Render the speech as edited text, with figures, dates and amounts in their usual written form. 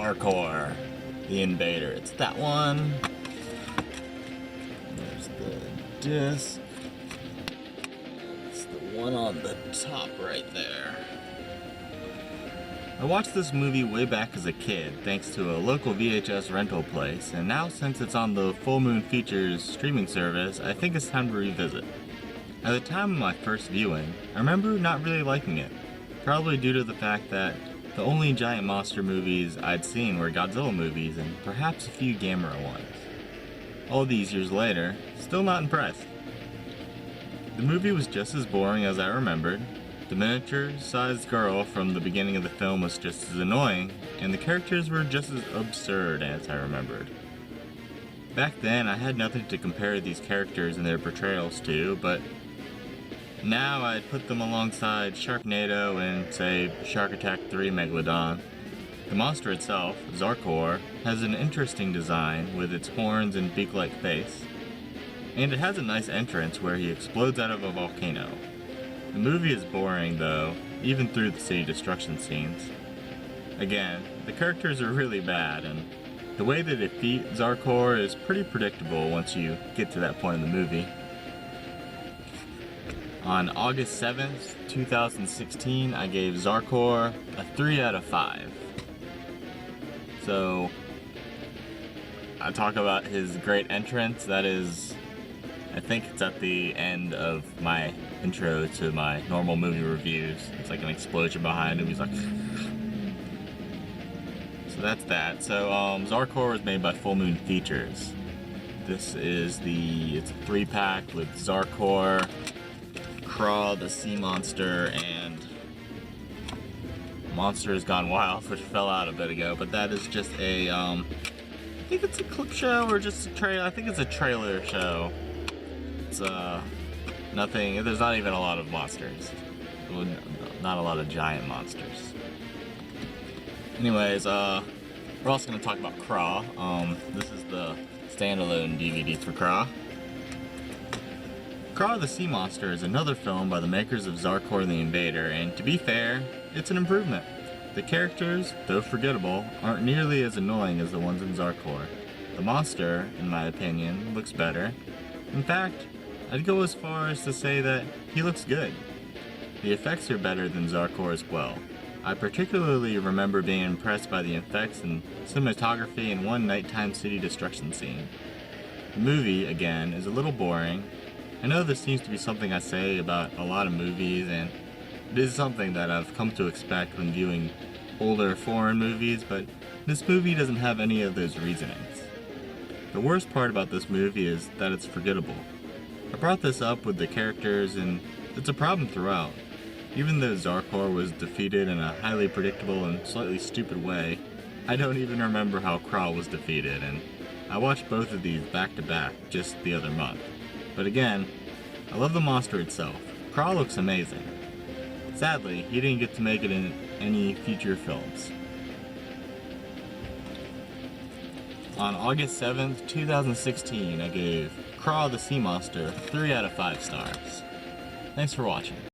Zarkorr, the Invader. It's that one. There's the disc. It's the one on the top right there. I watched this movie way back as a kid thanks to a local VHS rental place, and now since it's on the Full Moon Features streaming service, I think it's time to revisit. At the time of my first viewing, I remember not really liking it, probably due to the fact that the only giant monster movies I'd seen were Godzilla movies and perhaps a few Gamera ones. All these years later, still not impressed. The movie was just as boring as I remembered. The miniature-sized girl from the beginning of the film was just as annoying, and the characters were just as absurd as I remembered. Back then, I had nothing to compare these characters and their portrayals to, but now I'd put them alongside Sharknado and, say, Shark Attack 3 Megalodon. The monster itself, Zarkorr, has an interesting design with its horns and beak-like face, and it has a nice entrance where he explodes out of a volcano. The movie is boring though, even through the city destruction scenes. Again, the characters are really bad, and the way they defeat Zarkorr is pretty predictable once you get to that point in the movie. On August 7th, 2016, I gave Zarkorr a 3 out of 5. So, I talk about his great entrance. That is, I think it's at the end of my intro to my normal movie reviews. It's like an explosion behind him. He's like... So that's that. So, Zarkorr was made by Full Moon Features. This is it's a 3-pack with Zarkorr, Kraa, the sea monster, and Monsters Gone Wild, which fell out a bit ago, but that is just a, I think it's a clip show or just a trailer. I think it's a trailer show. It's, nothing, there's not even a lot of monsters. Well, not a lot of giant monsters. Anyways, we're also going to talk about Kraa. This is the standalone DVD for Kraa. Kraa the Sea Monster is another film by the makers of Zarkorr the Invader, and to be fair, it's an improvement. The characters, though forgettable, aren't nearly as annoying as the ones in Zarkorr. The monster, in my opinion, looks better. In fact, I'd go as far as to say that he looks good. The effects are better than Zarkorr as well. I particularly remember being impressed by the effects and cinematography in one nighttime city destruction scene. The movie, again, is a little boring. I know this seems to be something I say about a lot of movies, and it is something that I've come to expect when viewing older foreign movies, but this movie doesn't have any of those reasonings. The worst part about this movie is that it's forgettable. I brought this up with the characters, and it's a problem throughout. Even though Zarkorr was defeated in a highly predictable and slightly stupid way, I don't even remember how Kraa was defeated, and I watched both of these back to back just the other month. But again, I love the monster itself. Kraa looks amazing. Sadly, he didn't get to make it in any future films. On August 7th, 2016, I gave Kraa the Sea Monster 3 out of 5 stars. Thanks for watching.